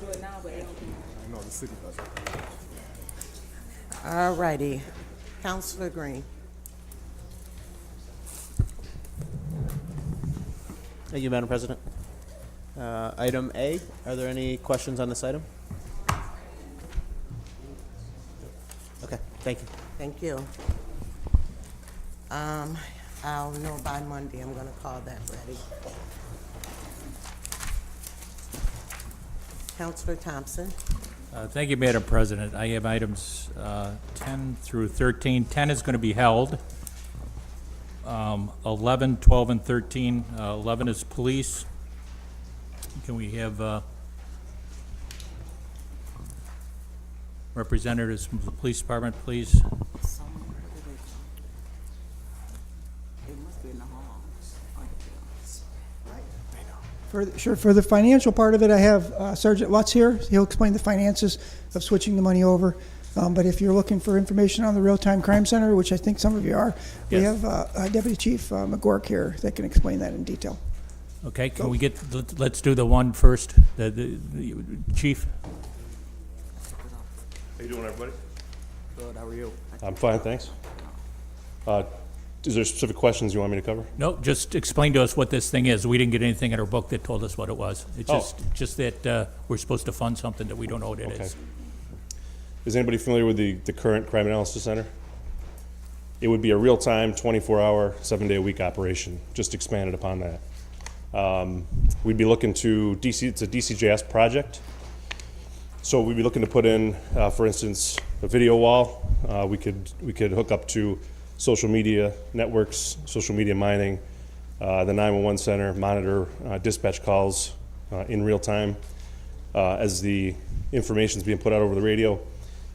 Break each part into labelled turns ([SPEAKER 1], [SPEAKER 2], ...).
[SPEAKER 1] do it now, but they don't do it.
[SPEAKER 2] I know the city does it.
[SPEAKER 3] All righty. Councilor Green.
[SPEAKER 4] Thank you, Madam President. Item A, are there any questions on this item? Okay, thank you.
[SPEAKER 3] Thank you. I'll know by Monday. I'm gonna call that ready. Councilor Thompson.
[SPEAKER 5] Thank you, Madam President. I have items 10 through 13. 10 is going to be held. 11, 12, and 13. 11 is police. Can we have representatives from the police department, please?
[SPEAKER 1] They must be in the halls.
[SPEAKER 6] For the financial part of it, I have Sergeant Lutz here. He'll explain the finances of switching the money over. But if you're looking for information on the Real-Time Crime Center, which I think some of you are, we
[SPEAKER 5] Yes.
[SPEAKER 6] have Deputy Chief McGork here that can explain that in detail.
[SPEAKER 5] Okay, can we get, let's do the one first, the chief?
[SPEAKER 7] How you doing, everybody?
[SPEAKER 4] Good, how are you?
[SPEAKER 7] I'm fine, thanks. Is there specific questions you want me to cover?
[SPEAKER 5] No, just explain to us what this thing is. We didn't get anything in our book that told us what it was. It's just that we're supposed to fund something that we don't know what it is.
[SPEAKER 7] Is anybody familiar with the current Crime Analysis Center? It would be a real-time, 24-hour, 7-day-a-week operation, just expanded upon that. We'd be looking to, it's a DCJS project. So we'd be looking to put in, for instance, a video wall. We could hook up to social media networks, social media mining, the 911 center, monitor dispatch calls in real time. As the information is being put out over the radio,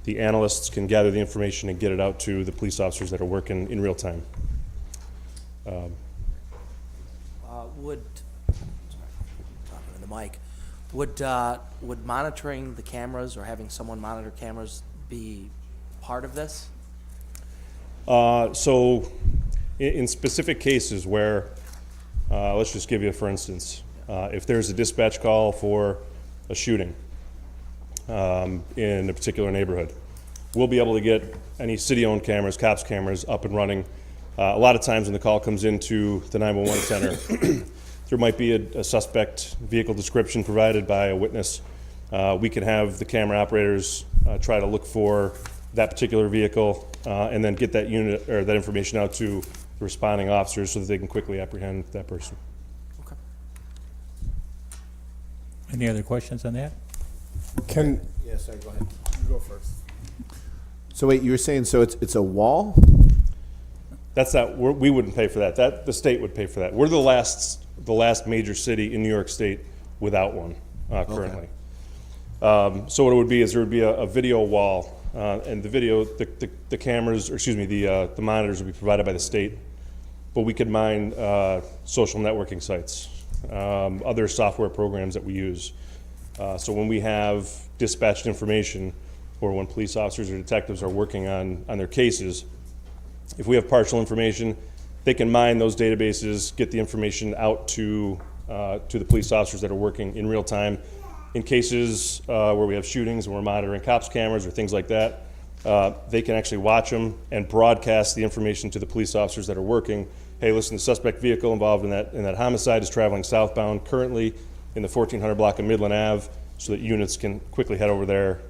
[SPEAKER 7] the analysts can gather the information and get it out to the police officers that are working in real time.
[SPEAKER 4] Talking to the mic, would monitoring the cameras or having someone monitor cameras be part of this?
[SPEAKER 7] So in specific cases where, let's just give you a for instance, if there's a dispatch call for a shooting in a particular neighborhood, we'll be able to get any city-owned cameras, cops cameras up and running. A lot of times when the call comes into the 911 center, there might be a suspect vehicle description provided by a witness. We can have the camera operators try to look for that particular vehicle and then get that unit or that information out to the responding officers so that they can quickly apprehend that person.
[SPEAKER 4] Okay.
[SPEAKER 5] Any other questions on that?
[SPEAKER 2] Yeah, sorry, go ahead. You go first.
[SPEAKER 8] So wait, you were saying so it's a wall?
[SPEAKER 7] That's not, we wouldn't pay for that. That the state would pay for that. We're the last major city in New York State without one currently. So what it would be is there would be a video wall, and the video, the cameras, or excuse me, the monitors would be provided by the state, but we could mine social networking sites, other software programs that we use. So when we have dispatched information, or when police officers or detectives are working on their cases, if we have partial information, they can mine those databases, get the information out to the police officers that are working in real time. In cases where we have shootings and we're monitoring cops cameras or things like that, they can actually watch them and broadcast the information to the police officers that are working. Hey, listen, the suspect vehicle involved in that homicide is traveling southbound currently in the 1400 block of Midland Ave, so that units can quickly head over there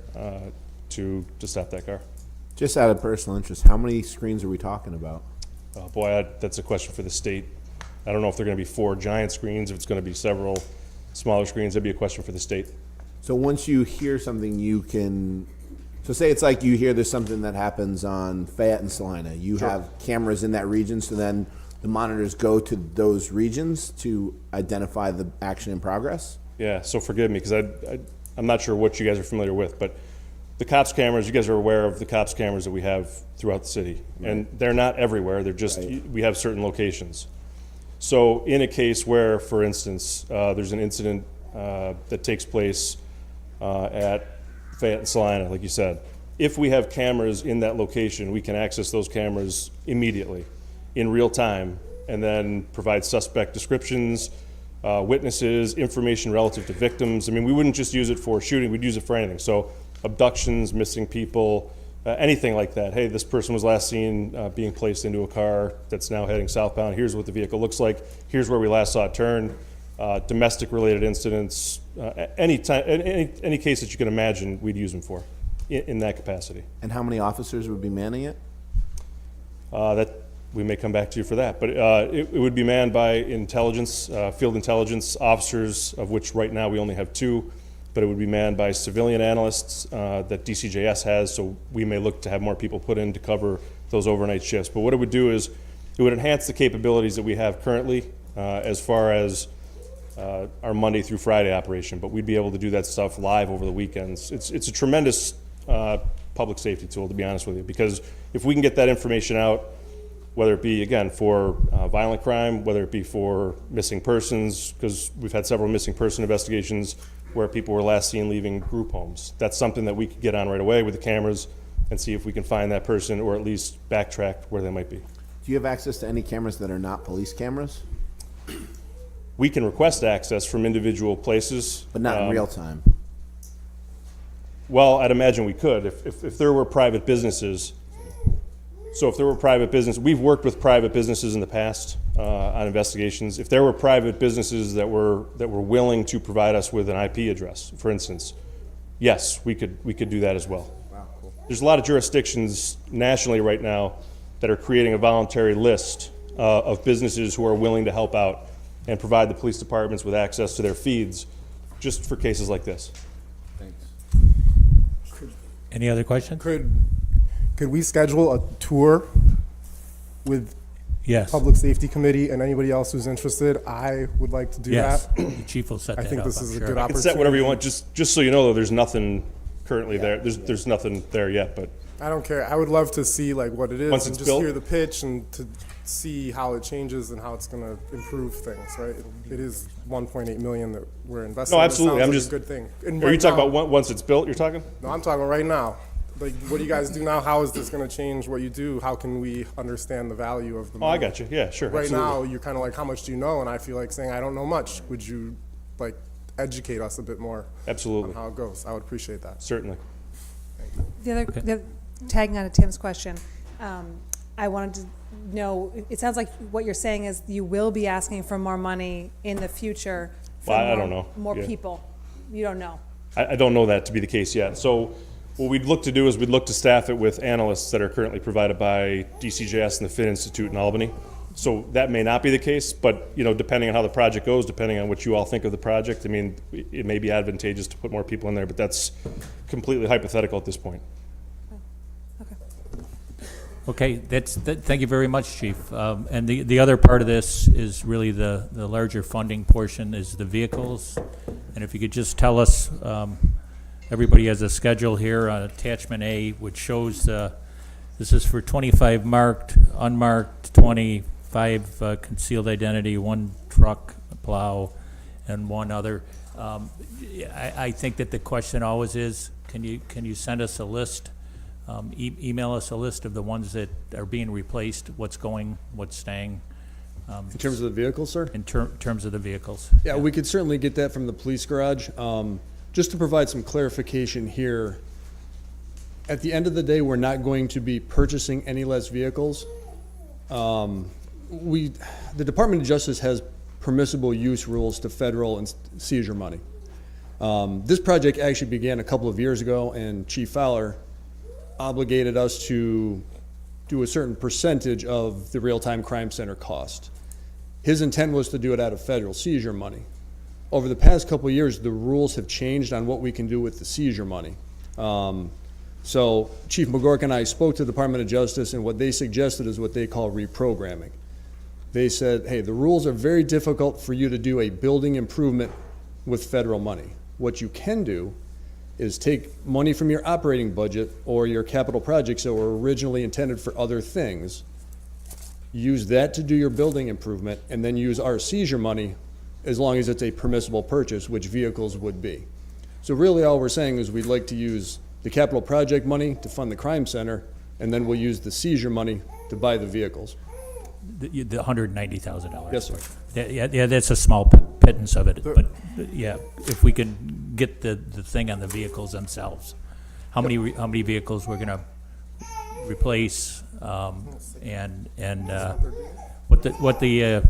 [SPEAKER 7] to stop that car.
[SPEAKER 8] Just out of personal interest, how many screens are we talking about?
[SPEAKER 7] Boy, that's a question for the state. I don't know if they're going to be 4 giant screens, if it's going to be several smaller screens. That'd be a question for the state.
[SPEAKER 8] So once you hear something, you can, so say it's like you hear there's something that happens on Fayette and Salina. You have cameras in that region, so then the monitors go to those regions to identify the action in progress?
[SPEAKER 7] Yeah, so forgive me, because I'm not sure what you guys are familiar with, but the cops cameras, you guys are aware of the cops cameras that we have throughout the city. Right. And they're not everywhere, they're just, we have certain locations. So in a case where, for instance, there's an incident that takes place at Fayette and Salina, like you said, if we have cameras in that location, we can access those cameras immediately, in real time, and then provide suspect descriptions, witnesses, information relative to victims. I mean, we wouldn't just use it for shooting, we'd use it for anything. So abductions, missing people, anything like that. Hey, this person was last seen being placed into a car that's now heading southbound. Here's what the vehicle looks like. Here's where we last saw it turn. Domestic related incidents, any case that you can imagine, we'd use them for in that capacity.
[SPEAKER 8] And how many officers would be manning it?
[SPEAKER 7] That we may come back to you for that, but it would be manned by intelligence, field intelligence officers, of which right now we only have 2, but it would be manned by civilian analysts that DCJS has, so we may look to have more people put in to cover those overnight shifts. But what it would do is it would enhance the capabilities that we have currently as far as our Monday through Friday operation, but we'd be able to do that stuff live over the weekends. It's a tremendous public safety tool, to be honest with you, because if we can get that information out, whether it be, again, for violent crime, whether it be for missing persons, because we've had several missing person investigations where people were last seen leaving group homes. That's something that we could get on right away with the cameras and see if we can find that person or at least backtrack where they might be.
[SPEAKER 8] Do you have access to any cameras that are not police cameras?
[SPEAKER 7] We can request access from individual places.
[SPEAKER 8] But not in real time?
[SPEAKER 7] Well, I'd imagine we could. If there were private businesses, so if there were private business, we've worked with private businesses in the past on investigations. If there were private businesses that were willing to provide us with an IP address, for instance, yes, we could do that as well.
[SPEAKER 8] Wow, cool.
[SPEAKER 7] There's a lot of jurisdictions nationally right now that are creating a voluntary list of businesses who are willing to help out and provide the police departments with access to their feeds just for cases like this.
[SPEAKER 5] Any other questions?
[SPEAKER 2] Could we schedule a tour with
[SPEAKER 5] Yes.
[SPEAKER 2] Public Safety Committee and anybody else who's interested? I would like to do
[SPEAKER 5] Yes.
[SPEAKER 2] that.
[SPEAKER 5] The chief will set
[SPEAKER 2] I
[SPEAKER 5] that
[SPEAKER 2] think
[SPEAKER 5] up,
[SPEAKER 2] this
[SPEAKER 5] I'm
[SPEAKER 2] is a
[SPEAKER 5] sure.
[SPEAKER 2] good
[SPEAKER 7] You can
[SPEAKER 2] opportunity.
[SPEAKER 7] set whatever you want, just so you know, though, there's nothing currently there. There's nothing there yet, but
[SPEAKER 2] I don't care. I would love to see like what it is
[SPEAKER 7] Once
[SPEAKER 2] and
[SPEAKER 7] it's
[SPEAKER 2] just
[SPEAKER 7] built?
[SPEAKER 2] hear the pitch and to see how it changes and how it's going to improve things, right? It is 1.8 million that we're investing.
[SPEAKER 7] No,
[SPEAKER 2] It
[SPEAKER 7] absolutely.
[SPEAKER 2] sounds
[SPEAKER 7] I'm
[SPEAKER 2] like
[SPEAKER 7] just-
[SPEAKER 2] a good thing. And
[SPEAKER 7] are you
[SPEAKER 2] right
[SPEAKER 7] talking
[SPEAKER 2] now-
[SPEAKER 7] about once it's built, you're talking?
[SPEAKER 2] No, I'm talking right now. Like, what do you guys do now? How is this going to change what you do? How can we understand the value of the
[SPEAKER 7] Oh, I
[SPEAKER 2] money?
[SPEAKER 7] got you. Yeah, sure.
[SPEAKER 2] Right
[SPEAKER 7] absolutely.
[SPEAKER 2] now, you're kind of like, how much do you know? And I feel like saying, I don't know much. Would you like educate us a bit more
[SPEAKER 7] Absolutely.
[SPEAKER 2] on how it goes? I would appreciate that.
[SPEAKER 7] Certainly.
[SPEAKER 9] Tagging on to Tim's question, I wanted to know, it sounds like what you're saying is you will be asking for more money in the future. For
[SPEAKER 7] Well, I
[SPEAKER 9] more-
[SPEAKER 7] don't know.
[SPEAKER 9] More
[SPEAKER 7] Yeah.
[SPEAKER 9] people. You don't know.
[SPEAKER 7] I don't know that to be the case yet. So what we'd look to do is we'd look to staff it with analysts that are currently provided by DCJS and the Fit Institute in Albany. So that may not be the case, but, you know, depending on how the project goes, depending on what you all think of the project, I mean, it may be advantageous to put more people in there, but that's completely hypothetical at this point.
[SPEAKER 5] Okay, thank you very much, Chief. And the other part of this is really the larger funding portion is the vehicles. And if you could just tell us, everybody has a schedule here on attachment A, which shows, this is for 25 marked, unmarked, 25 concealed identity, 1 truck plow, and 1 other. I think that the question always is, can you send us a list? Email us a list of the ones that are being replaced, what's going, what's staying,
[SPEAKER 10] In terms of the vehicle, sir?
[SPEAKER 5] in terms of the vehicles.
[SPEAKER 10] Yeah, we could certainly get that from the police garage. Just to provide some clarification here, at the end of the day, we're not going to be purchasing any less vehicles. The Department of Justice has permissible use rules to federal and seizure money. This project actually began a couple of years ago, and Chief Fowler obligated us to do a certain percentage of the real-time crime center cost. His intent was to do it out of federal seizure money. Over the past couple of years, the rules have changed on what we can do with the seizure money. So Chief McGork and I spoke to the Department of Justice, and what they suggested is what they call reprogramming. They said, hey, the rules are very difficult for you to do a building improvement with federal money. What you can do is take money from your operating budget or your capital projects that were originally intended for other things, use that to do your building improvement, and then use our seizure money as long as it's a permissible purchase, which vehicles would be. So really all we're saying is we'd like to use the capital project money to fund the crime center, and then we'll use the seizure money to buy the vehicles.
[SPEAKER 5] the $190,000.
[SPEAKER 10] Yes, sir.
[SPEAKER 5] Yeah, that's a small pittance of it, but, yeah, if we could get the thing on the vehicles themselves. How many vehicles we're gonna replace, and what the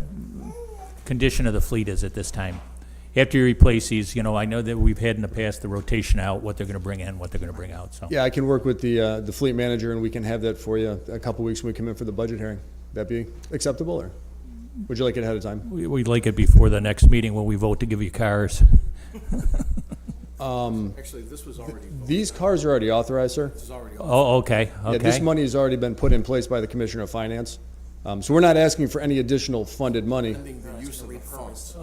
[SPEAKER 5] condition of the fleet is at this time. After you replace these, I know that we've had in the past the rotation out, what they're gonna bring in, what they're gonna bring out, so.
[SPEAKER 10] Yeah, I can work with the fleet manager, and we can have that for you a couple weeks when we come in for the budget hearing. That be acceptable, or would you like it ahead of time?
[SPEAKER 5] We'd like it before the next meeting when we vote to give you cars.
[SPEAKER 11] Actually, this was already,
[SPEAKER 10] These cars are already authorized, sir.
[SPEAKER 11] this is already.
[SPEAKER 5] Oh, okay,
[SPEAKER 10] Yeah, this
[SPEAKER 5] okay.
[SPEAKER 10] money has already been put in place by the Commissioner of Finance. So we're not asking for any additional funded money.
[SPEAKER 11] The use of the funds.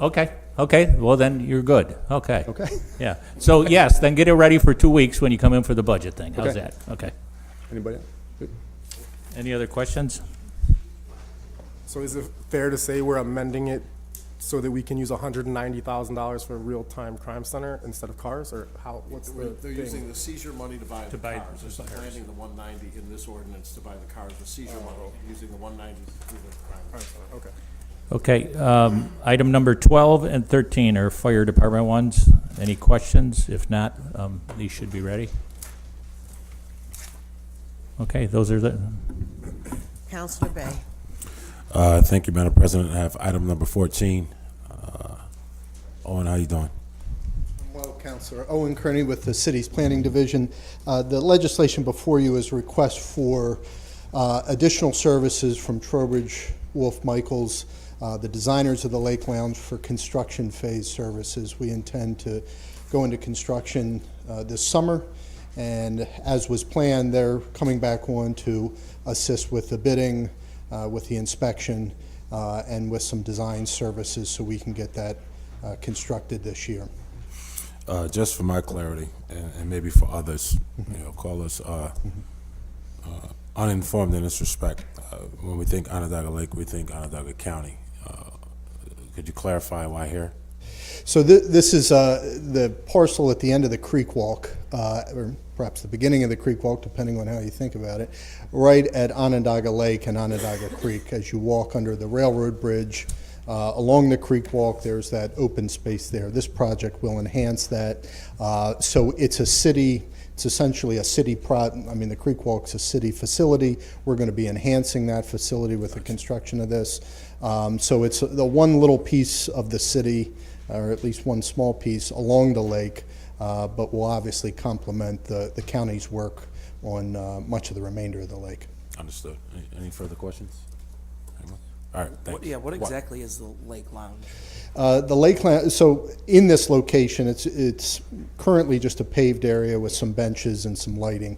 [SPEAKER 5] Okay, well then, you're good, okay.
[SPEAKER 10] Okay.
[SPEAKER 5] Yeah, so yes, then get it ready for 2 weeks when you come in for the budget thing, how's
[SPEAKER 10] Okay.
[SPEAKER 5] that? Okay.
[SPEAKER 10] Anybody? Good.
[SPEAKER 5] Any other questions?
[SPEAKER 2] So is it fair to say we're amending it so that we can use $190,000 for a real-time crime center instead of cars, or how, what's the
[SPEAKER 11] They're
[SPEAKER 2] thing?
[SPEAKER 11] using the seizure money to buy the
[SPEAKER 5] buy
[SPEAKER 11] cars. They're planning the 190 in this ordinance to buy the cars, the seizure money, using the 190 to do the crime.
[SPEAKER 2] Crime center, okay.
[SPEAKER 5] Okay, item number 12 and 13 are fire department ones. Any questions? If not, these should be ready. Okay, those are the,
[SPEAKER 3] Counselor Bay.
[SPEAKER 12] Thank you, Madam President. I have item number 14. Owen, how you doing?
[SPEAKER 13] Well, Councilor Owen Kearney with the city's planning division. The legislation before you is a request for additional services from Trowbridge, Wolf Michaels, the designers of the Lake Lounge, for construction phase services. We intend to go into construction this summer, and as was planned, they're coming back on to assist with the bidding, with the inspection, and with some design services so we can get that constructed this year.
[SPEAKER 12] Just for my clarity, and maybe for others, call us uninformed in this respect. When we think Onondaga Lake, we think Onondaga County. Could you clarify why here?
[SPEAKER 13] So this is the parcel at the end of the creek walk, or perhaps the beginning of the creek walk, depending on how you think about it, right at Onondaga Lake and Onondaga Creek. As you walk under the railroad bridge, along the creek walk, there's that open space there. This project will enhance that. So it's a city, it's essentially a city the creek walk's a city facility. We're going to be enhancing that facility with the construction of this. So it's the one little piece of the city, or at least one small piece along the lake, but will obviously complement the county's work on much of the remainder of the lake.
[SPEAKER 12] Understood. Any further questions? Anyone? All right, thanks.
[SPEAKER 4] What exactly is the Lake Lounge?
[SPEAKER 13] The lake lounge, so in this location, it's currently just a paved area with some benches and some lighting.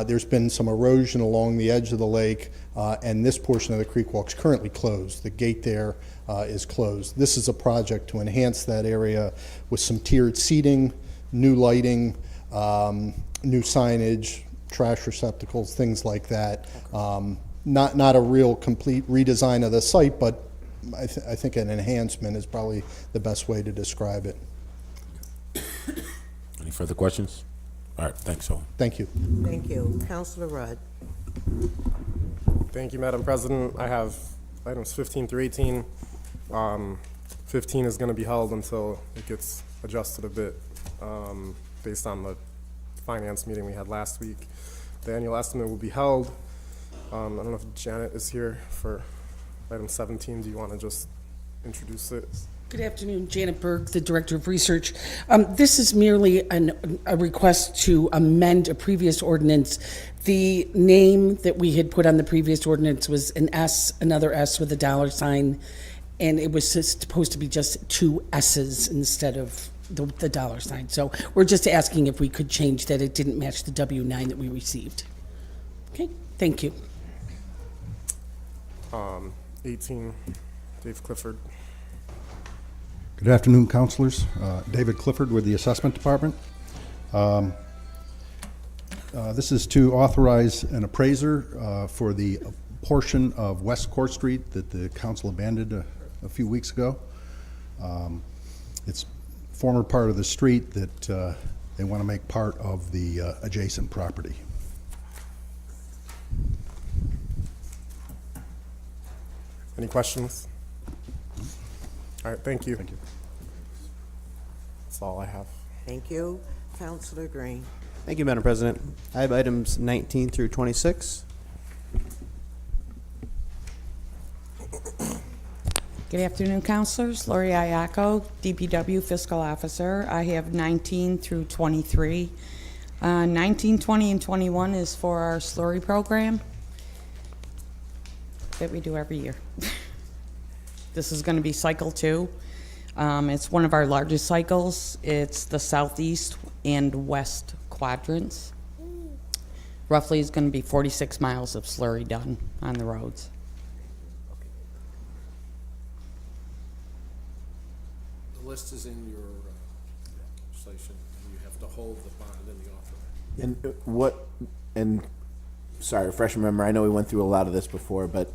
[SPEAKER 13] There's been some erosion along the edge of the lake, and this portion of the creek walk's currently closed. The gate there is closed. This is a project to enhance that area with some tiered seating, new lighting, new signage, trash receptacles, things like that. Not a real complete redesign of the site, but I think an enhancement is probably the best way to describe it.
[SPEAKER 12] Any further questions? All right, thanks, Owen.
[SPEAKER 13] Thank you.
[SPEAKER 3] Thank you. Counselor Rudd.
[SPEAKER 2] Thank you, Madam President. I have items 15 through 18. 15 is going to be held until it gets adjusted a bit based on the finance meeting we had last week. The annual estimate will be held. I don't know if Janet is here for item 17. Do you want to just introduce it?
[SPEAKER 14] Good afternoon, Janet Berg, the Director of Research. This is merely a request to amend a previous ordinance. The name that we had put on the previous ordinance was an S, another S with a $sign, and it was just supposed to be just two S's instead of the $sign. So we're just asking if we could change that. It didn't match the W-9 that we received. Okay, thank you.
[SPEAKER 2] 18, Dave Clifford.
[SPEAKER 15] Good afternoon, councilors. David Clifford with the Assessment Department. This is to authorize an appraiser for the portion of West Court Street that the council abandoned a few weeks ago. It's former part of the street that they want to make part of the adjacent property.
[SPEAKER 2] Any questions? All right, thank you. Thank you. That's all I have.
[SPEAKER 3] Thank you. Counselor Green.
[SPEAKER 16] Thank you, Madam President. I have items 19 through 26.
[SPEAKER 14] Good afternoon, councilors. Lori Ayako, DPW Fiscal Officer. I have 19 through 23. 19, 20, and 21 is for our slurry program that we do every year. This is going to be cycle 2. It's one of our largest cycles. It's the southeast and west quadrants. Roughly is going to be 46 miles of slurry done on the roads.
[SPEAKER 11] The list is in your legislation, and you have to hold the bond in the offer.
[SPEAKER 8] And what, and sorry, refresh my memory, I know we went through a lot of this before, but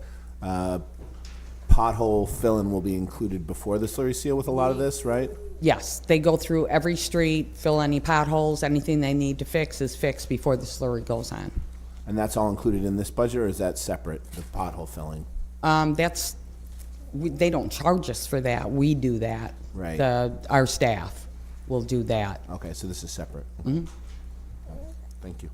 [SPEAKER 8] pothole fill-in will be included before the slurry seal with a lot of this, right?
[SPEAKER 14] Yes, they go through every street, fill any potholes, anything they need to fix is fixed before the slurry goes on.
[SPEAKER 8] And that's all included in this budget, or is that separate, the pothole filling?
[SPEAKER 14] They don't charge us for that. We do that.
[SPEAKER 8] Right.
[SPEAKER 14] Our staff will do that.
[SPEAKER 8] Okay, so this is separate.
[SPEAKER 14] Mhm.
[SPEAKER 8] Thank you.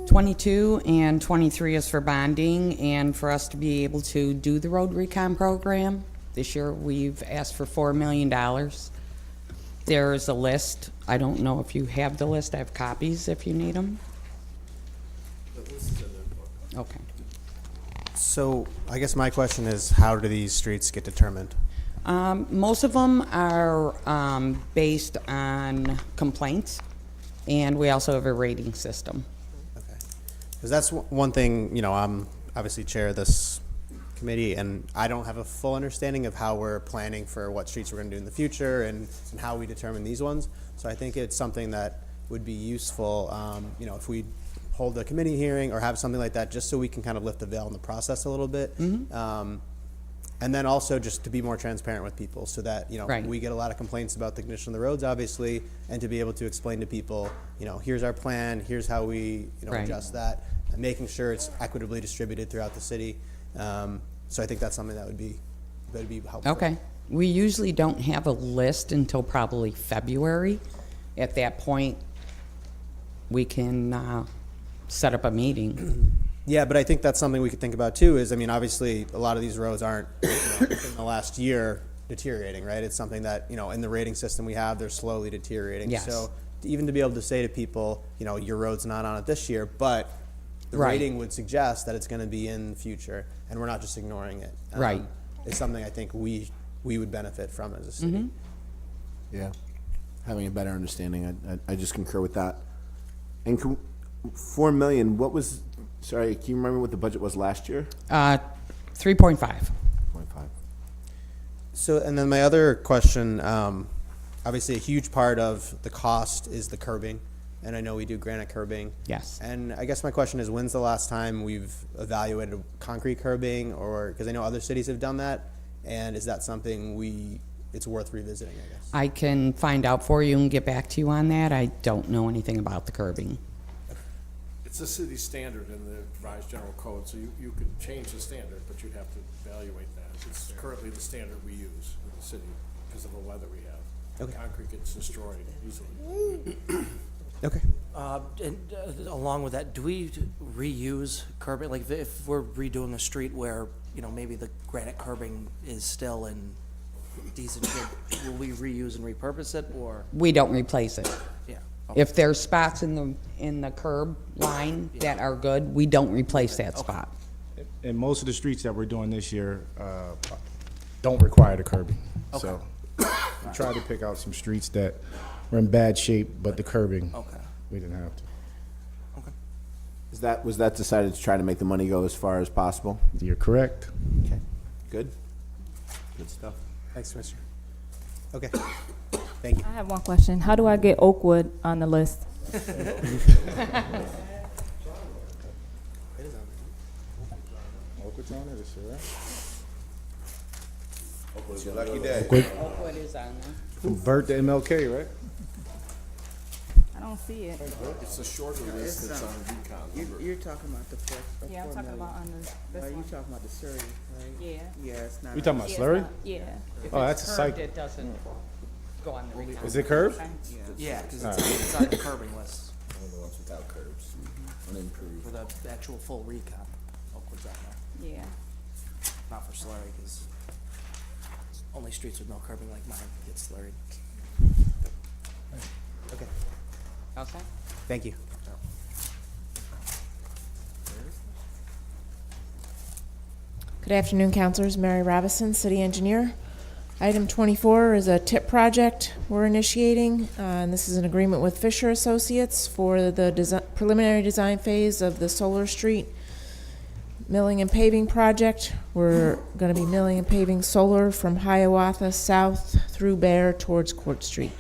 [SPEAKER 14] 22 and 23 is for bonding and for us to be able to do the road recon program. This year we've asked for $4 million. There's a list. I don't know if you have the list. I have copies if you need them. Okay.
[SPEAKER 16] So I guess my question is, how do these streets get determined?
[SPEAKER 14] Most of them are based on complaints, and we also have a rating system.
[SPEAKER 16] Because that's one thing, you know, I'm obviously chair of this committee, and I don't have a full understanding of how we're planning for what streets we're going to do in the future and how we determine these ones. So I think it's something that would be useful, you know, if we hold a committee hearing or have something like that, just so we can kind of lift the veil in the process a little bit. And then also just to be more transparent with people so that, you know,
[SPEAKER 14] Right.
[SPEAKER 16] we get a lot of complaints about the condition of the roads, obviously, and to be able to explain to people, you know, here's our plan, here's how we, you know,
[SPEAKER 14] Right.
[SPEAKER 16] adjust that, and making sure it's equitably distributed throughout the city. So I think that's something that would be helpful.
[SPEAKER 14] Okay. We usually don't have a list until probably February. At that point, we can set up a meeting.
[SPEAKER 16] Yeah, but I think that's something we could think about too, is, I mean, obviously, a lot of these roads aren't, you know, in the last year deteriorating, right? It's something that, you know, in the rating system we have, they're slowly deteriorating.
[SPEAKER 14] Yes.
[SPEAKER 16] So even to be able to say to people, you know, your road's not on it this year, but the
[SPEAKER 14] Right.
[SPEAKER 16] rating would suggest that it's gonna be in the future, and we're not just ignoring it.
[SPEAKER 14] Right.
[SPEAKER 16] It's something I think we would benefit from as a city.
[SPEAKER 8] Yeah, having a better understanding, I just concur with that. And 4 million, what was, sorry, can you remember what the budget was last year?
[SPEAKER 14] 3.5.
[SPEAKER 8] 0.5.
[SPEAKER 16] So, and then my other question, obviously a huge part of the cost is the curbing, and I know we do granite curbing.
[SPEAKER 14] Yes.
[SPEAKER 16] And I guess my question is, when's the last time we've evaluated concrete curbing, or, because I know other cities have done that, and is that something it's worth revisiting, I guess?
[SPEAKER 14] I can find out for you and get back to you on that. I don't know anything about the curbing.
[SPEAKER 11] It's a city standard in the revised general code, so you could change the standard, but you'd have to evaluate that. It's currently the standard we use in the city because of the weather we have.
[SPEAKER 16] Okay.
[SPEAKER 11] Concrete gets destroyed easily.
[SPEAKER 16] Okay.
[SPEAKER 4] And along with that, do we reuse curbing? Like if we're redoing a street where, you know, maybe the granite curbing is still in decent shape, will we reuse and repurpose it, or?
[SPEAKER 14] We don't replace it.
[SPEAKER 4] Yeah.
[SPEAKER 14] If there's spots in the curb line that are good, we don't replace that spot.
[SPEAKER 17] And most of the streets that we're doing this year don't require the curbing. So we tried to pick out some streets that were in bad shape, but the curbing, we didn't have to.
[SPEAKER 8] Was that decided to try to make the money go as far as possible?
[SPEAKER 17] You're correct.
[SPEAKER 8] Okay, good. Good stuff.
[SPEAKER 16] Thanks, Commissioner. Okay, thank you.
[SPEAKER 18] I have one question. How do I get Oakwood on the list?
[SPEAKER 17] Oakwood's on it, is it right?
[SPEAKER 8] Oakwood's your lucky day.
[SPEAKER 14] Oakwood is on there.
[SPEAKER 17] From Burt to MLK, right?
[SPEAKER 18] I don't don't see it.
[SPEAKER 11] It's a shorter list that's on recon.
[SPEAKER 1] You're talking about the four.
[SPEAKER 18] Yeah, I'm talking about on this
[SPEAKER 1] Are you
[SPEAKER 18] one.
[SPEAKER 1] talking about the Surrey, right?
[SPEAKER 18] Yeah.
[SPEAKER 1] Yeah, it's not.
[SPEAKER 17] You talking about
[SPEAKER 18] Yeah, it's
[SPEAKER 17] slurry?
[SPEAKER 18] not- Yeah.
[SPEAKER 17] Oh, that's a cycle.
[SPEAKER 14] It doesn't go on the recount.
[SPEAKER 17] Is it curved?
[SPEAKER 4] Yeah, because
[SPEAKER 17] All
[SPEAKER 4] it's on the curbing list
[SPEAKER 8] Only the ones without curbs, unimproved.
[SPEAKER 4] for the actual full recon. Oakwood's on there,
[SPEAKER 18] Yeah.
[SPEAKER 4] not for slurry, because only streets with no curbing like mine get slurried.
[SPEAKER 16] Okay,
[SPEAKER 14] All set?
[SPEAKER 16] thank you.
[SPEAKER 19] Good afternoon, councilors. Mary Robison, city engineer. Item 24 is a TIP project we're initiating, and this is an agreement with Fisher Associates for the preliminary design phase of the Solar Street milling and paving project. We're going to be milling and paving Solar from Hiawatha south through Bear towards Court Street.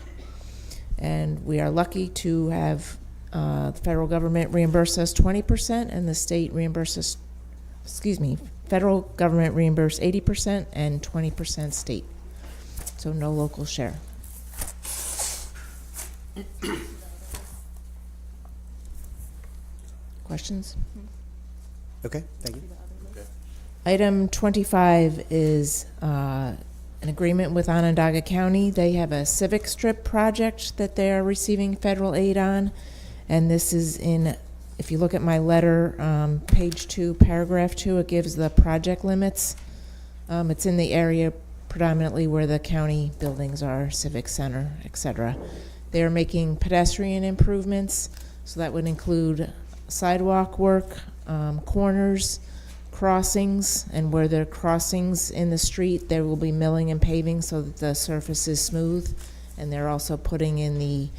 [SPEAKER 19] And we are lucky to have the federal government reimburse us 20% and the state reimburses, federal government reimburse 80% and 20% state. So no local share. Questions?
[SPEAKER 16] Okay, thank you.
[SPEAKER 19] Item 25 is an agreement with Onondaga County. They have a civic strip project that they are receiving federal aid on. And this is in, if you look at my letter, page 2, paragraph 2, it gives the project limits. It's in the area predominantly where the county buildings are, civic center, etc. They are making pedestrian improvements, so that would include sidewalk work, corners, crossings, and where there are crossings in the street, there will be milling and paving so that the surface is smooth. And they're also putting in the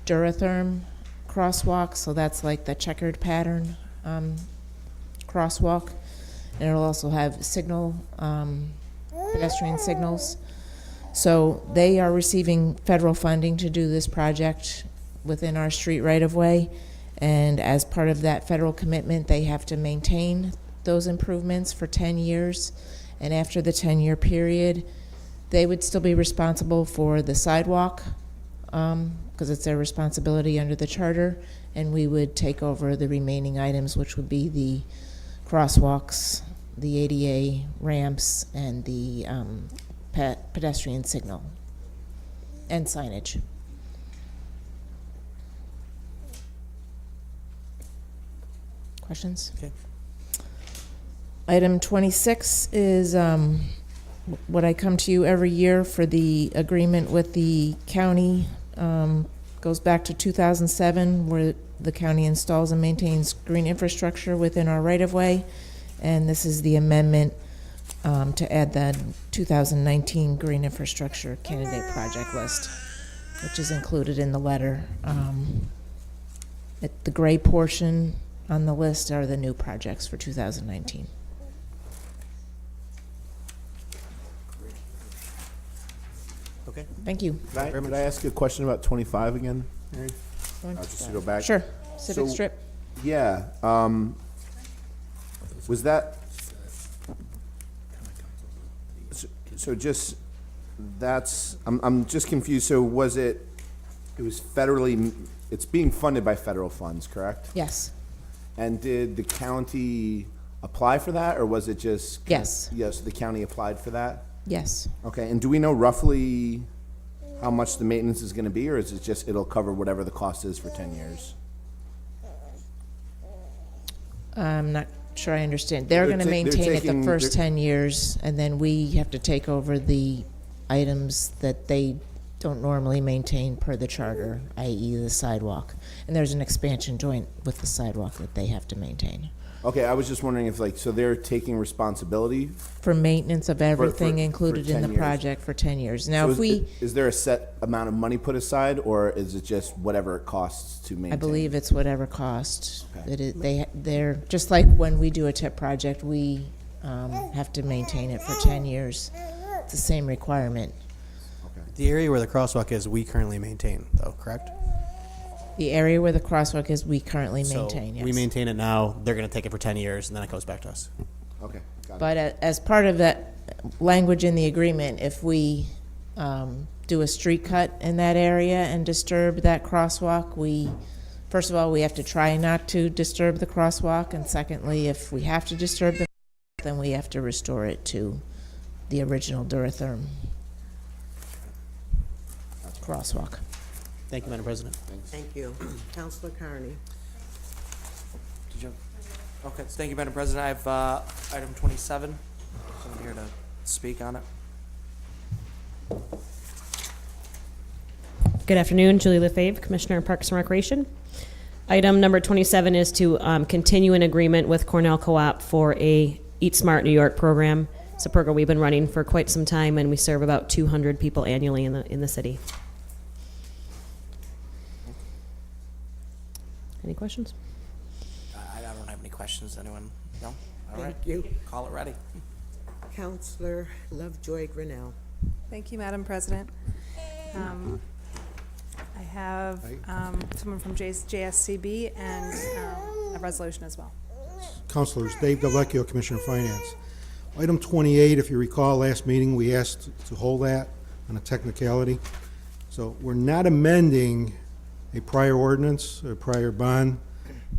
[SPEAKER 19] Duratherm crosswalk, so that's like the checkered pattern crosswalk. And it'll also have signal, pedestrian signals. So they are receiving federal funding to do this project within our street right-of-way. And as part of that federal commitment, they have to maintain those improvements for 10 years. And after the 10-year period, they would still be responsible for the sidewalk, because it's their responsibility under the charter, and we would take over the remaining items, which would be the crosswalks, the ADA ramps, and the pedestrian signal and signage. Questions?
[SPEAKER 16] Okay.
[SPEAKER 19] Item 26 is what I come to you every year for the agreement with the county. Goes back to 2007, where the county installs and maintains green infrastructure within our right-of-way. And this is the amendment to add the 2019 green infrastructure candidate project list, which is included in the letter. The gray portion on the list are the new projects for 2019.
[SPEAKER 16] Okay.
[SPEAKER 19] Thank you.
[SPEAKER 8] Could I ask you a question about 25 again, Mary? Just to go back.
[SPEAKER 19] Sure. Civic
[SPEAKER 8] So,
[SPEAKER 19] strip.
[SPEAKER 8] Yeah, was that, so just, I'm just confused, so was it was federally, it's being funded by federal funds, correct?
[SPEAKER 19] Yes.
[SPEAKER 8] And did the county apply for that, or was it just?
[SPEAKER 19] Yes.
[SPEAKER 8] Yes, the county applied for that?
[SPEAKER 19] Yes.
[SPEAKER 8] Okay, and do we know roughly how much the maintenance is gonna be, or is it just, it'll cover whatever the cost is for 10 years?
[SPEAKER 19] I'm not sure I understand. They're
[SPEAKER 8] They're
[SPEAKER 19] going to
[SPEAKER 8] they're
[SPEAKER 19] maintain it the
[SPEAKER 8] taking-
[SPEAKER 19] first
[SPEAKER 8] they're-
[SPEAKER 19] 10 years, and then we have to take over the items that they don't normally maintain per the charter, i.e. the sidewalk. And there's an expansion joint with the sidewalk that they have to maintain.
[SPEAKER 8] Okay, I was just wondering if so they're taking responsibility?
[SPEAKER 19] For maintenance of everything
[SPEAKER 8] for
[SPEAKER 19] included in
[SPEAKER 8] 10
[SPEAKER 19] the
[SPEAKER 8] years.
[SPEAKER 19] project for 10 years. Now,
[SPEAKER 8] So
[SPEAKER 19] if we,
[SPEAKER 8] is there a set amount of money put aside, or is it just whatever it costs to maintain?
[SPEAKER 19] I believe it's whatever cost.
[SPEAKER 8] Okay.
[SPEAKER 19] They're, just like when we do a TIP project, we have to maintain it for 10 years. It's the same requirement.
[SPEAKER 16] The area where the crosswalk is, we currently maintain, though, correct?
[SPEAKER 19] The area where the crosswalk is, we currently maintain,
[SPEAKER 16] So
[SPEAKER 19] yes.
[SPEAKER 16] we maintain it now, they're gonna take it for 10 years, and then it goes back to us.
[SPEAKER 8] Okay, got it.
[SPEAKER 19] But as part of that language in the agreement, if we do a street cut in that area and disturb that crosswalk, first of all, we have to try not to disturb the crosswalk, and secondly, if we have to disturb the, then we have to restore it to the original Duratherm crosswalk.
[SPEAKER 4] Thank you, Madam President.
[SPEAKER 3] Thank you. Counselor Carney.
[SPEAKER 4] Did you? Okay, thank you, Madam President. I have item 27. Someone here to speak on it.
[SPEAKER 20] Good afternoon, Julie Lefebvre, Commissioner of Parks and Recreation. Item number 27 is to continue an agreement with Cornell Co-op for a Eat Smart New York program. It's a program we've been running for quite some time, and we serve about 200 people annually in the city. Any questions?
[SPEAKER 4] I don't have any questions. Anyone? No? All right.
[SPEAKER 3] Thank you.
[SPEAKER 4] Call it ready.
[SPEAKER 3] Counselor Lovejoy Grinnell.
[SPEAKER 9] Thank you, Madam President. I have someone from JSCB and a resolution as well.
[SPEAKER 21] Councilors, Dave Delvecchio, Commissioner of Finance. Item 28, if you recall, last meeting we asked to hold that on a technicality. So we're not amending a prior ordinance or prior bond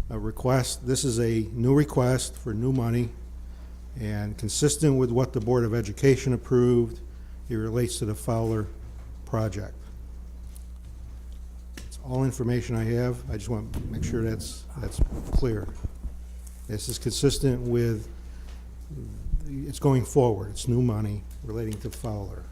[SPEAKER 21] request. This is a new request for new money, and consistent with what the Board of Education approved, it relates to the Fowler project. It's all information I have. I just want to make sure that's clear. This is consistent with, it's going forward. It's new money relating to Fowler.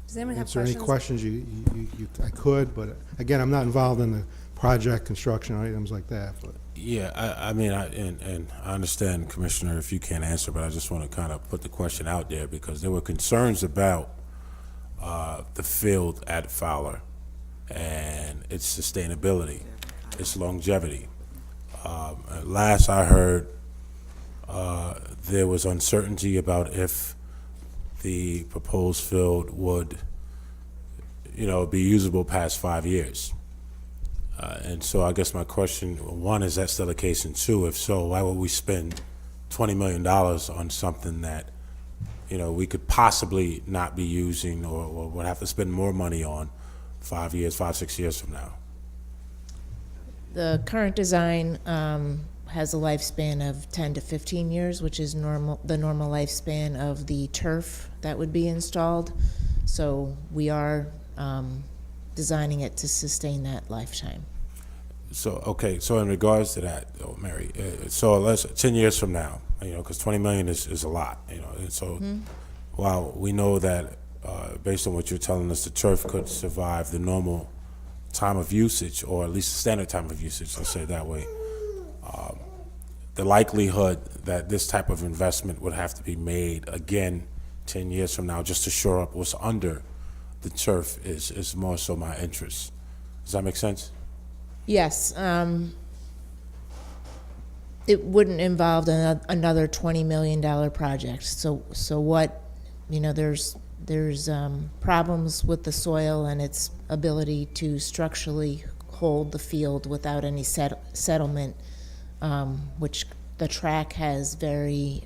[SPEAKER 9] Does anyone have
[SPEAKER 21] Answer
[SPEAKER 9] questions?
[SPEAKER 21] any questions I could, but again, I'm not involved in the project construction items like that. But
[SPEAKER 12] Yeah, I mean, and I understand, Commissioner, if you can't answer, but I just want to kind of put the question out there because there were concerns about the field at Fowler and its sustainability, its longevity. Last I heard, there was uncertainty about if the proposed field would, be usable past 5 years. And so I guess my question, one, is that still the case? And two, if so, why would we spend $20 million on something that, we could possibly not be using or would have to spend more money on 5 years, 6 years from now?
[SPEAKER 19] The current design has a lifespan of 10 to 15 years, which is the normal lifespan of the turf that would be installed. So we are designing it to sustain that lifetime.
[SPEAKER 12] So, okay, so in regards to that, though, Mary, so let's 10 years from now, because 20 million is a lot, and so while we know that based on what you're telling us, the turf could survive the normal time of usage, or at least the standard time of usage, let's say it that way, the likelihood that this type of investment would have to be made again 10 years from now just to shore up what's under the turf is more so my interest. Does that make sense?
[SPEAKER 19] Yes, it wouldn't involve another $20 million project. So what, there's problems with the soil and its ability to structurally hold the field without any settlement, which the track has very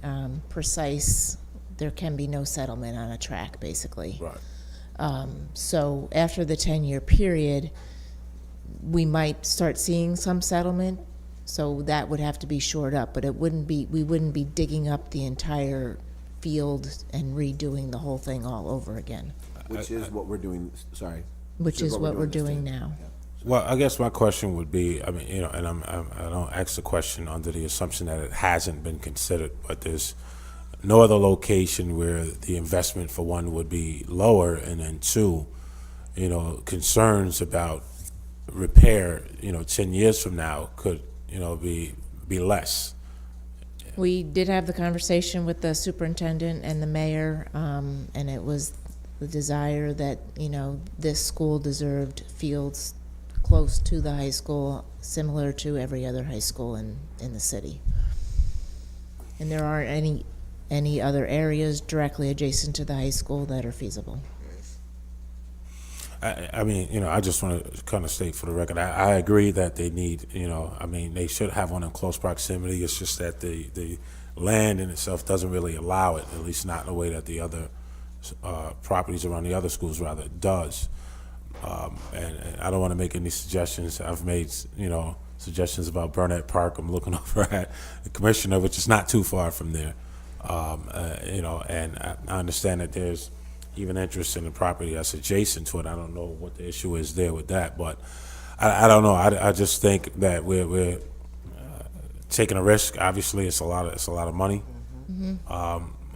[SPEAKER 19] precise. There can be no settlement on a track, basically.
[SPEAKER 12] Right.
[SPEAKER 19] So after the 10-year period, we might start seeing some settlement. So that would have to be shored up, but we wouldn't be digging up the entire field and redoing the whole thing all over again.
[SPEAKER 8] Which is what we're doing, sorry.
[SPEAKER 19] Which is what we're doing now.
[SPEAKER 12] Well, I guess my question would be, I mean, and I don't ask the question under the assumption that it hasn't been considered, but there's no other location where the investment for one would be lower, and then two, concerns about repair, 10 years from now could, be less.
[SPEAKER 19] We did have the conversation with the superintendent and the mayor, and it was the desire that, this school deserved fields close to the high school, similar to every other high school in the city. And there aren't any other areas directly adjacent to the high school that are feasible.
[SPEAKER 12] I mean, I just want to kind of state for the record, I agree that they need, they should have one in close proximity. It's just that the land in itself doesn't really allow it, at least not in the way that the other properties around the other schools rather does. And I don't want to make any suggestions. I've made, suggestions about Burnett Park. I'm looking over at the commissioner, which is not too far from there. And I understand that there's even interest in the property that's adjacent to it. I don't know what the issue is there with that, but I don't know. I just think that we're taking a risk. Obviously, it's a lot of money.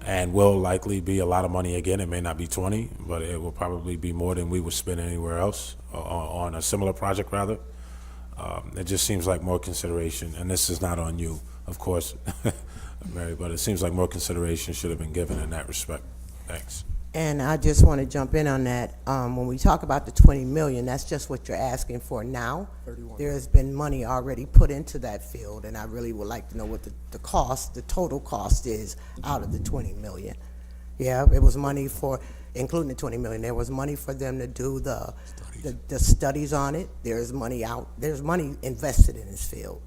[SPEAKER 12] And will likely be a lot of money again. It may not be 20, but it will probably be more than we would spend anywhere else on a similar project, rather. It just seems like more consideration, and this is not on you, of course, Mary, but it seems like more consideration should have been given in that respect. Thanks.
[SPEAKER 3] And I just want to jump in on that. When we talk about the 20 million, that's just what you're asking for now.
[SPEAKER 2] 31.
[SPEAKER 3] There has been money already put into that field, and I really would like to know what the total cost is out of the 20 million. Yeah, it was money for, including the 20 million, there was money for them to do the studies on it. There's money invested in this field.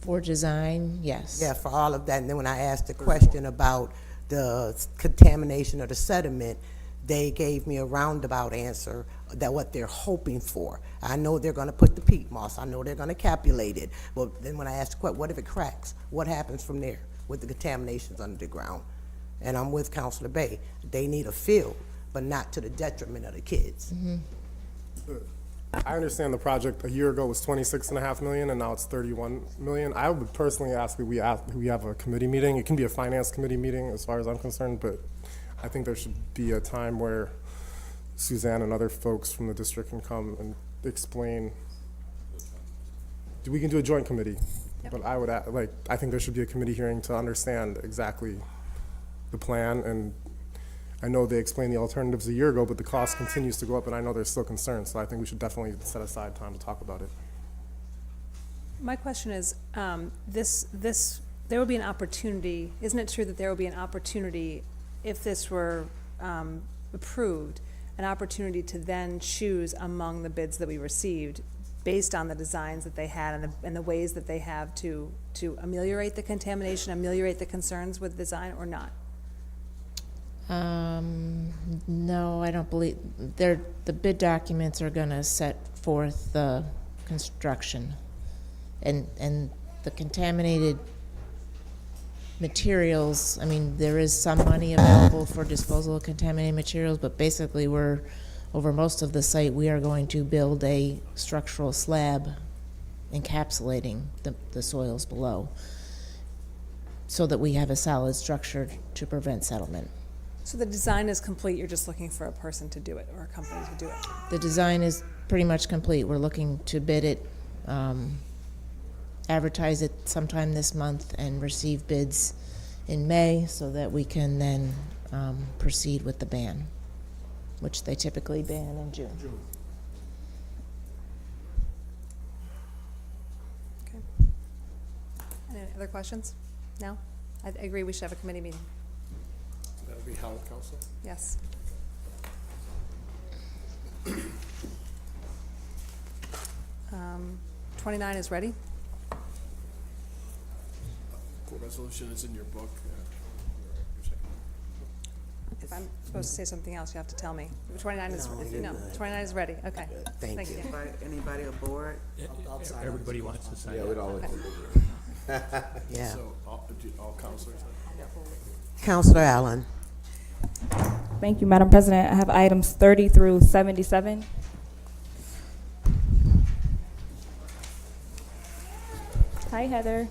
[SPEAKER 19] For design, yes.
[SPEAKER 3] Yeah, for all of that. And then when I asked the question about the contamination of the sediment, they gave me a roundabout answer that what they're hoping for. I know they're going to put the peat moss. I know they're going to capulate it. But then when I asked the question, what if it cracks? What happens from there with the contaminations under the ground? And I'm with Councilor Bay. They need a field, but not to the detriment of the kids.
[SPEAKER 2] I understand the project a year ago was 26.5 million, and now it's 31 million. I would personally ask that we have a committee meeting. It can be a finance committee meeting as far as I'm concerned, but I think there should be a time where Suzanne and other folks from the district can come and explain. We can do a joint committee, but I think there should be a committee hearing to understand exactly the plan. And I know they explained the alternatives a year ago, but the cost continues to go up, and I know there's still concerns, so I think we should definitely set aside time to talk about it.
[SPEAKER 9] My question is, there would be an opportunity, isn't it true that there would be an opportunity if this were approved, an opportunity to then choose among the bids that we received based on the designs that they had and the ways that they have to ameliorate the contamination, ameliorate the concerns with design, or not?
[SPEAKER 19] No, I don't believe, the bid documents are gonna set forth the construction. And the contaminated materials, I mean, there is some money available for disposal of contaminated materials, but basically over most of the site, we are going to build a structural slab encapsulating the soils below so that we have a solid structure to prevent settlement.
[SPEAKER 9] So the design is complete, you're just looking for a person to do it, or a company to do it?
[SPEAKER 19] The design is pretty much complete. We're looking to bid it, advertise it sometime this month, and receive bids in May so that we can then proceed with the ban, which they typically ban in June.
[SPEAKER 9] Okay. Any other questions? No? I agree we should have a committee meeting.
[SPEAKER 11] That'll be held, Council?
[SPEAKER 9] Yes. Um, 29 is ready.
[SPEAKER 11] Court resolution is in your book.
[SPEAKER 9] If I'm supposed to say something else, you have to tell me. 29 is, no, 29 is ready, okay.
[SPEAKER 3] Thank you.
[SPEAKER 1] Anybody aboard?
[SPEAKER 5] Everybody wants to sign.
[SPEAKER 8] Yeah, we'd all like to.
[SPEAKER 3] Yeah.
[SPEAKER 11] So, all councilors?
[SPEAKER 3] Councilor Allen.
[SPEAKER 18] Thank you, Madam President. I have items 30 through 77. Hi, Heather.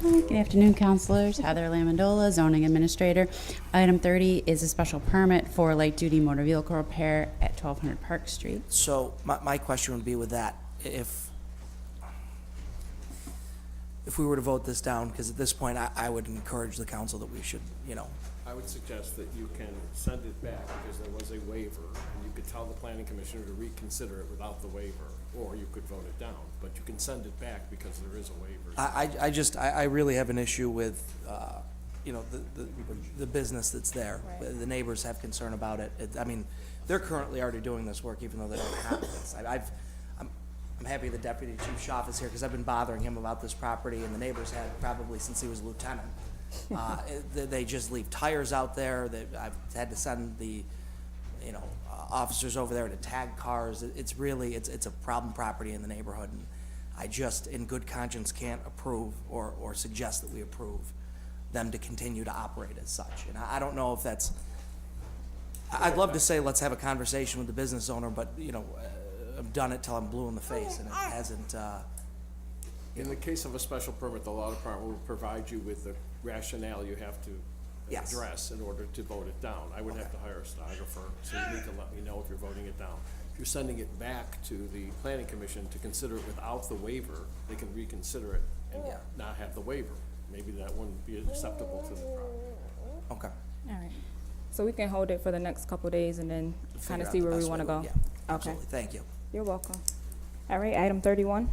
[SPEAKER 6] Good afternoon, councilors. Heather Lamandola, zoning administrator. Item 30 is a special permit for light-duty motor vehicle repair at 1200 Park Street.
[SPEAKER 4] So my question would be with that, if we were to vote this down, because at this point, I would encourage the council that we should,
[SPEAKER 11] I would suggest that you can send it back because there was a waiver, and you could tell the planning commissioner to reconsider it without the waiver, or you could vote it down, but you can send it back because there is a waiver.
[SPEAKER 4] I really have an issue with, the business that's there. The neighbors have concern about it. I mean, they're currently already doing this work even though they don't have this. I'm happy the deputy chief Schaff is here because I've been bothering him about this property, and the neighbors had probably since he was lieutenant. They just leave tires out there. I've had to send the, officers over there to tag cars. It's really, it's a problem property in the neighborhood. And I just, in good conscience, can't approve or suggest that we approve them to continue to operate as such. And I don't know if that's, I'd love to say, let's have a conversation with the business owner, but, I've done it till I'm blue in the face, and it hasn't,
[SPEAKER 11] In the case of a special permit, the law department will provide you with the rationale you have to
[SPEAKER 4] Yes.
[SPEAKER 11] address in order to vote it down. I would have to hire a stenographer, so you need to let me know if you're voting it down. If you're sending it back to the planning commission to consider it without the waiver, they can reconsider it and not have the waiver. Maybe that wouldn't be acceptable to the property.
[SPEAKER 4] okay.
[SPEAKER 18] All right. So we can hold it for the next couple of days and then kind
[SPEAKER 4] Figure
[SPEAKER 18] of
[SPEAKER 4] out
[SPEAKER 18] see
[SPEAKER 4] the
[SPEAKER 18] where we
[SPEAKER 4] best
[SPEAKER 18] want to
[SPEAKER 4] way
[SPEAKER 18] go.
[SPEAKER 4] Yeah,
[SPEAKER 18] Okay.
[SPEAKER 4] absolutely. Thank you.
[SPEAKER 18] You're welcome. All right, item 31.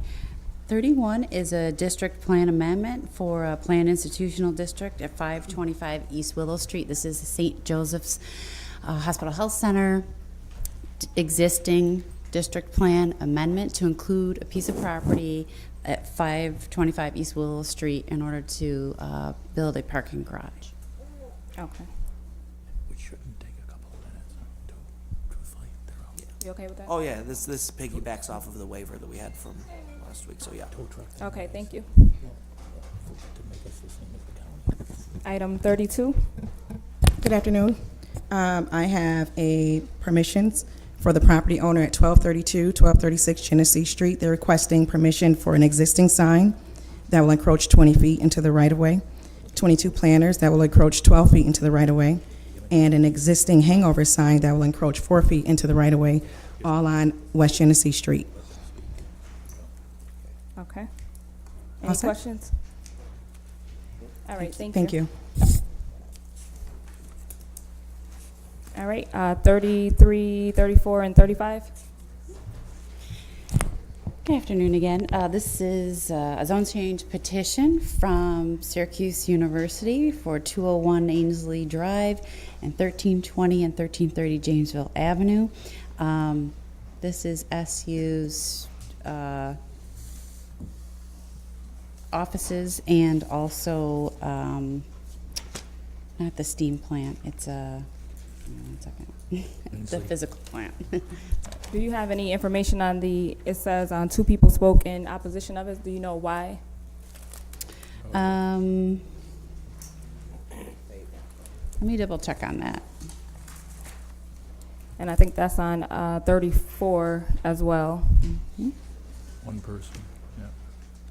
[SPEAKER 6] 31 is a district plan amendment for a planned institutional district at 525 East Willow Street. This is the St. Joseph's Hospital Health Center existing district plan amendment to include a piece of property at 525 East Willow Street in order to build a parking garage.
[SPEAKER 18] Okay.
[SPEAKER 5] We shouldn't take a couple of minutes, truthfully. They're all
[SPEAKER 18] You okay with that?
[SPEAKER 4] Oh, yeah, this piggybacks off of the waiver that we had from last week, so yeah.
[SPEAKER 18] Okay, thank you. Item 32.
[SPEAKER 7] Good afternoon. I have a permissions for the property owner at 1232, 1236 Genesee Street. They're requesting permission for an existing sign that will encroach 20 feet into the right-of-way, 22 planters that will encroach 12 feet into the right-of-way, and an existing hangover sign that will encroach 4 feet into the right-of-way, all on West Genesee Street.
[SPEAKER 18] Okay.
[SPEAKER 7] All
[SPEAKER 18] Any
[SPEAKER 7] set?
[SPEAKER 18] questions? All right, thank you.
[SPEAKER 7] Thank you.
[SPEAKER 18] All right, 33, 34, and 35.
[SPEAKER 6] Good afternoon again. This is a zone change petition from Syracuse University for 201 Ainsley Drive and 1320 and 1330 Jamesville Avenue. This is SU's offices and also not the steam plant. It's one second. The physical plant.
[SPEAKER 18] Do you have any information on it says 2 people spoke in opposition of it. Do you know why?
[SPEAKER 6] Let me double check on that.
[SPEAKER 18] And I think that's on 34 as well.
[SPEAKER 6] Mm-hmm.
[SPEAKER 5] one person, yeah.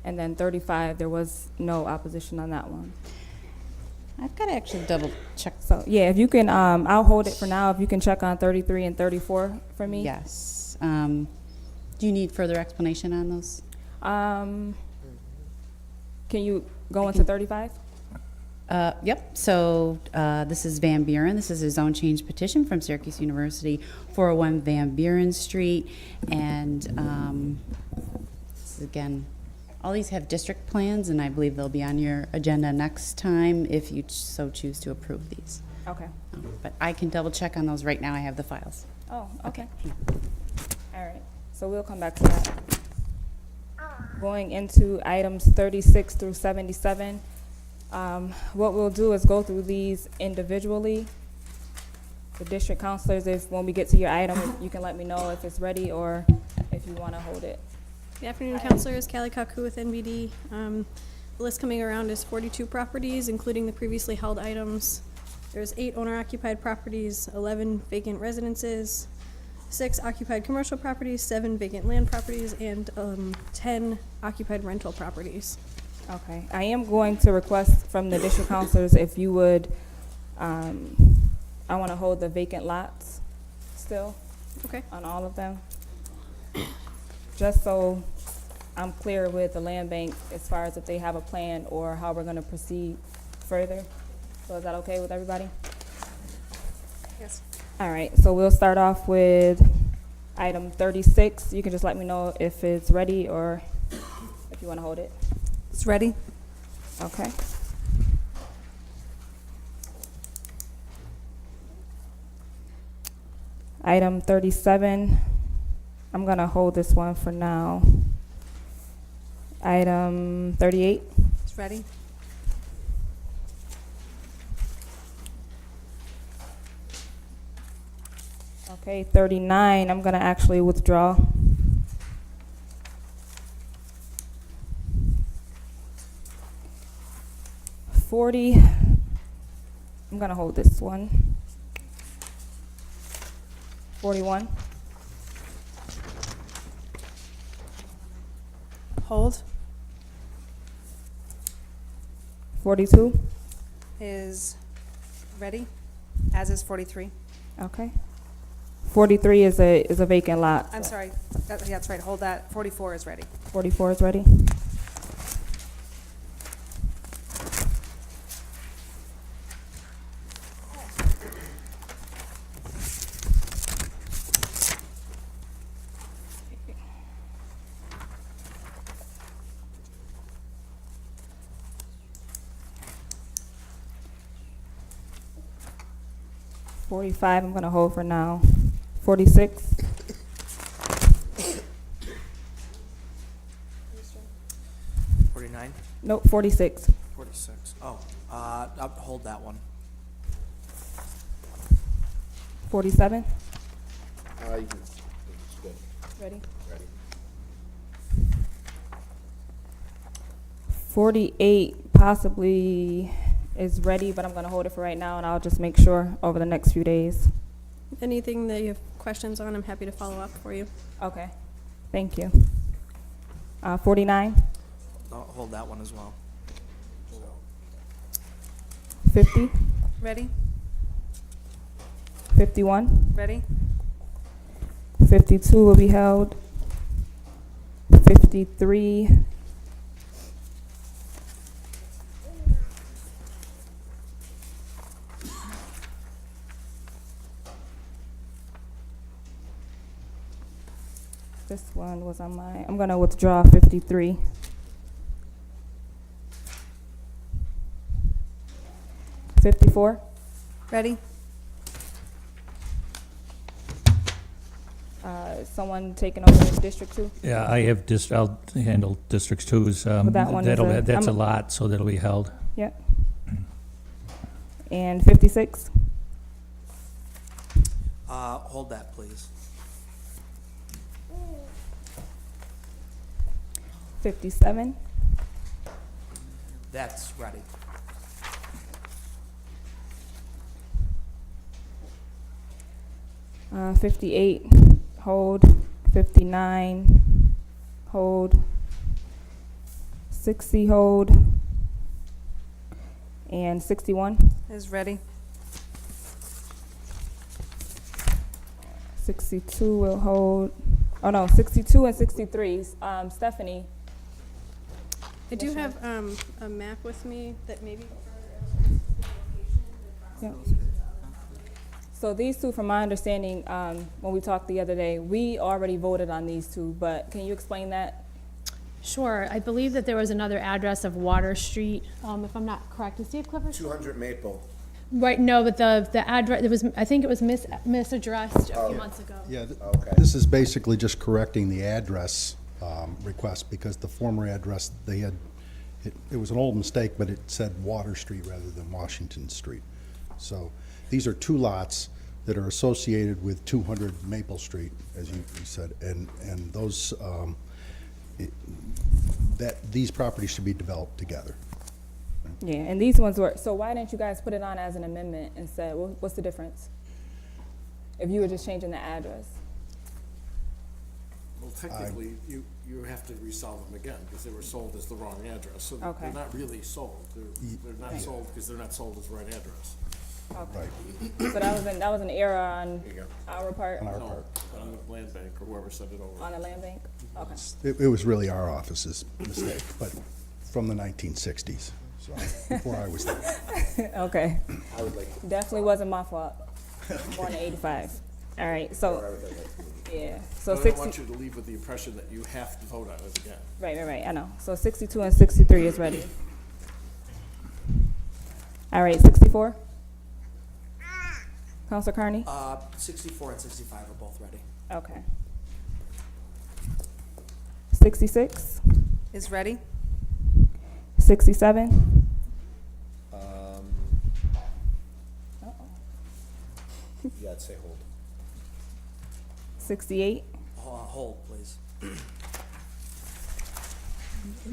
[SPEAKER 18] And then 35, there was no opposition on that one.
[SPEAKER 6] I've got to actually double check.
[SPEAKER 18] So, yeah, if you can, I'll hold it for now. If you can check on 33 and 34 for me.
[SPEAKER 6] Yes. Do you need further explanation on those?
[SPEAKER 18] Can you go into 35?
[SPEAKER 6] Yep. So this is Van Buren. This is a zone change petition from Syracuse University, 401 Van Buren Street. And this is, again, all these have district plans, and I believe they'll be on your agenda next time if you so choose to approve these.
[SPEAKER 18] Okay.
[SPEAKER 6] But I can double check on those right now. I have the files.
[SPEAKER 18] Oh, okay. All right. So we'll come back to that. Going into items 36 through 77. What we'll do is go through these individually. The district counselors, when we get to your item, you can let me know if it's ready or if you want to hold it.
[SPEAKER 22] Good afternoon, councilors. Callie Kaku with NBD. The list coming around is 42 properties, including the previously held items. There's 8 owner-occupied properties, 11 vacant residences, 6 occupied commercial properties, 7 vacant land properties, and 10 occupied rental properties.
[SPEAKER 18] Okay. I am going to request from the district counselors if you would, I want to hold the vacant lots still.
[SPEAKER 22] Okay.
[SPEAKER 18] On all of them. Just so I'm clear with the land bank as far as if they have a plan or how we're going to proceed further. So is that okay with everybody?
[SPEAKER 22] Yes.
[SPEAKER 18] All right, so we'll start off with item 36. You can just let me know if it's ready or if you want to hold it.
[SPEAKER 9] It's ready.
[SPEAKER 18] Okay. Item 37. I'm going to hold this one for now. Item 38.
[SPEAKER 9] It's ready.
[SPEAKER 18] Okay, 39, I'm gonna actually withdraw. 40, I'm gonna hold this one. 41,
[SPEAKER 9] Hold
[SPEAKER 18] 42,
[SPEAKER 9] is ready, as is 43.
[SPEAKER 18] okay. 43 is a vacant lot.
[SPEAKER 9] I'm sorry, yeah, that's right, hold that. 44 is ready.
[SPEAKER 18] 44 is ready. I'm gonna hold for now. 46. Nope, 46.
[SPEAKER 4] 46. Oh, I'll hold that one.
[SPEAKER 18] 47.
[SPEAKER 8] You can, it's good.
[SPEAKER 18] Ready?
[SPEAKER 8] Ready.
[SPEAKER 18] 48 possibly is ready, but I'm going to hold it for right now, and I'll just make sure over the next few days.
[SPEAKER 22] Anything that you have questions on, I'm happy to follow up for you.
[SPEAKER 18] Okay. Thank you. 49.
[SPEAKER 4] I'll hold that one as well.
[SPEAKER 18] 50.
[SPEAKER 9] Ready?
[SPEAKER 18] 51.
[SPEAKER 9] Ready?
[SPEAKER 18] 52 will be held. 53. This one was on my, I'm gonna withdraw 53. 54.
[SPEAKER 9] Ready?
[SPEAKER 18] Someone taking over District 2?
[SPEAKER 5] Yeah, I'll handle District 2's.
[SPEAKER 18] But that one is
[SPEAKER 5] That's a
[SPEAKER 18] I'm-
[SPEAKER 5] lot, so that'll be held.
[SPEAKER 18] Yep. And 56?
[SPEAKER 4] Hold that, please.
[SPEAKER 18] 57?
[SPEAKER 4] That's ready.
[SPEAKER 18] Uh, 58, hold. 59, hold. 60, hold. And 61?
[SPEAKER 9] Is ready.
[SPEAKER 18] 62 will hold. Oh no, 62 and 63. Stephanie.
[SPEAKER 22] I do have a map with me that maybe.
[SPEAKER 18] Yeah. So these two, from my understanding, when we talked the other day, we already voted on these two, but can you explain that?
[SPEAKER 10] Sure. I believe that there was another address of Water Street, if I'm not correct. Is Steve Clifford?
[SPEAKER 8] 200 Maple.
[SPEAKER 10] Right, no, but the address, there was, I think it was misaddressed a few months ago.
[SPEAKER 15] Yeah,
[SPEAKER 8] Okay.
[SPEAKER 15] this is basically just correcting the address request, because the former address, they had, it was an old mistake, but it said Water Street rather than Washington Street. So these are two lots that are associated with 200 Maple Street, as you said, and those, these properties should be developed together.
[SPEAKER 18] Yeah, and these ones were, so why didn't you guys put it on as an amendment instead? What's the difference? If you were just changing the address?
[SPEAKER 11] Well, technically, you have to resell them again, because they were sold as the wrong address, so
[SPEAKER 18] Okay.
[SPEAKER 11] they're not really sold. They're not sold because they're not sold as the right address.
[SPEAKER 18] Okay. So that was an error on our part?
[SPEAKER 15] On our
[SPEAKER 11] No,
[SPEAKER 15] part.
[SPEAKER 11] on the land bank or whoever sent it over.
[SPEAKER 18] On the land bank? Okay.
[SPEAKER 15] It was really our office's mistake, but from the 1960s, so before I was there.
[SPEAKER 18] Okay.
[SPEAKER 8] I would like to.
[SPEAKER 18] Definitely wasn't my fault. Born in 85. All right, so, yeah, so
[SPEAKER 11] But I
[SPEAKER 18] 60.
[SPEAKER 11] don't want you to leave with the impression that you have to vote on it again.
[SPEAKER 18] Right, I know. So 62 and 63 is ready. All right, 64? Counselor Carney?
[SPEAKER 4] 64 and 65 are both ready.
[SPEAKER 18] Okay. 66?
[SPEAKER 9] Is ready.
[SPEAKER 18] 67?
[SPEAKER 8] Yeah, I'd say hold.
[SPEAKER 18] 68.
[SPEAKER 4] Hold, please.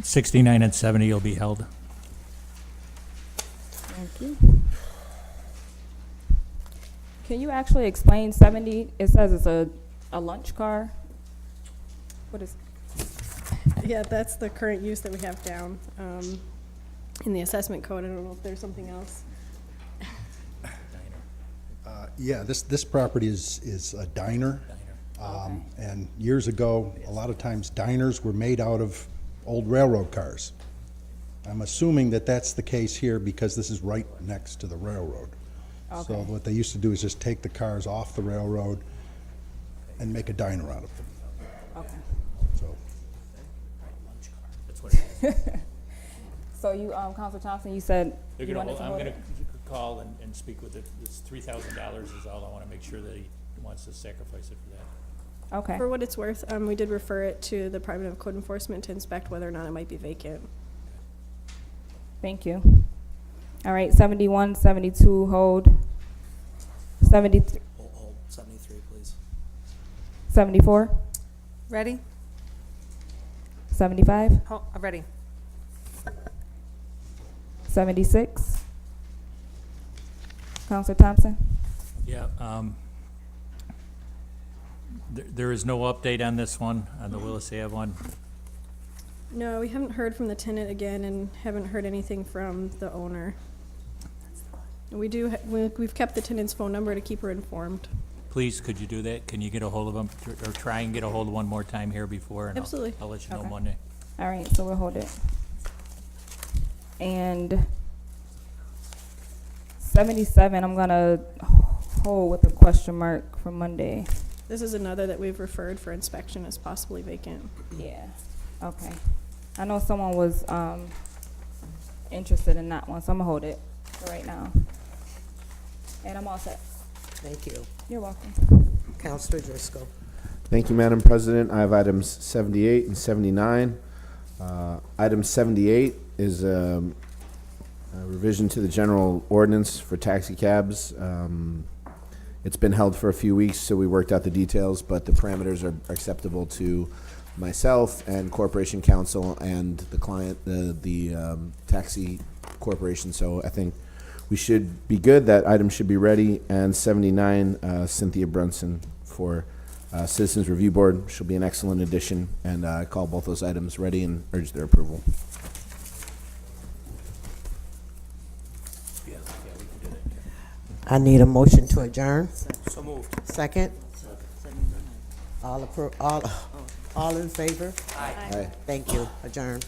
[SPEAKER 5] 69 and 70 will be held.
[SPEAKER 18] Thank you. Can you actually explain 70? It says it's a lunch car. What is?
[SPEAKER 22] Yeah, that's the current use that we have down in the assessment code. I don't know if there's something else.
[SPEAKER 15] Yeah, this property is a diner. And years ago, a lot of times diners were made out of old railroad cars. I'm assuming that that's the case here because this is right next to the railroad. So what they used to do is just take the cars off the railroad and make a diner out of them.
[SPEAKER 18] Okay.
[SPEAKER 15] So,
[SPEAKER 5] That's what it is.
[SPEAKER 18] So you, Councilor Thompson, you said
[SPEAKER 5] They're
[SPEAKER 18] you
[SPEAKER 5] gonna,
[SPEAKER 18] wanted to
[SPEAKER 5] I'm
[SPEAKER 18] hold
[SPEAKER 5] gonna
[SPEAKER 18] it?
[SPEAKER 5] call and speak with it. This $3,000 is all. I wanna make sure that he wants to sacrifice it for that.
[SPEAKER 18] Okay.
[SPEAKER 22] For what it's worth, we did refer it to the Department of Code Enforcement to inspect whether or not it might be vacant.
[SPEAKER 18] Thank you. All right, 71, 72, hold. 73,
[SPEAKER 4] Hold, 73, please.
[SPEAKER 18] 74,
[SPEAKER 9] Ready?
[SPEAKER 18] 75,
[SPEAKER 9] Ready.
[SPEAKER 18] 76. Councilor Thompson?
[SPEAKER 5] Yeah, there is no update on this one, on the Willis Ave one.
[SPEAKER 22] No, we haven't heard from the tenant again and haven't heard anything from the owner. We do, we've kept the tenant's phone number to keep her informed.
[SPEAKER 5] Please, could you do that? Can you get a hold of him, or try and get a hold of one more time here before? And
[SPEAKER 22] Absolutely.
[SPEAKER 5] I'll let you know
[SPEAKER 18] Okay.
[SPEAKER 5] Monday.
[SPEAKER 18] All right, so we'll hold it. And 77, I'm gonna hold with a question mark for Monday.
[SPEAKER 22] This is another that we've referred for inspection as possibly vacant.
[SPEAKER 18] Yeah, okay. I know someone was, interested in that one, so I'm gonna hold it for right now. And I'm all set.
[SPEAKER 3] Thank you.
[SPEAKER 18] You're welcome.
[SPEAKER 3] Councilor Driscoll.
[SPEAKER 8] Thank you, Madam President. I have items 78 and 79. Item 78 is a revision to the general ordinance for taxi cabs. It's been held for a few weeks, so we worked out the details, but the parameters are acceptable to myself and Corporation Counsel and the client, the taxi corporation. So I think we should be good. That item should be ready. And 79, Cynthia Brunson for Citizens Review Board. She'll be an excellent addition, and I call both those items ready and urge their approval.
[SPEAKER 3] I need a motion to adjourn.
[SPEAKER 4] So moved.
[SPEAKER 3] Second? All in favor?
[SPEAKER 4] Aye.
[SPEAKER 8] Aye.
[SPEAKER 3] Thank you. Adjourn.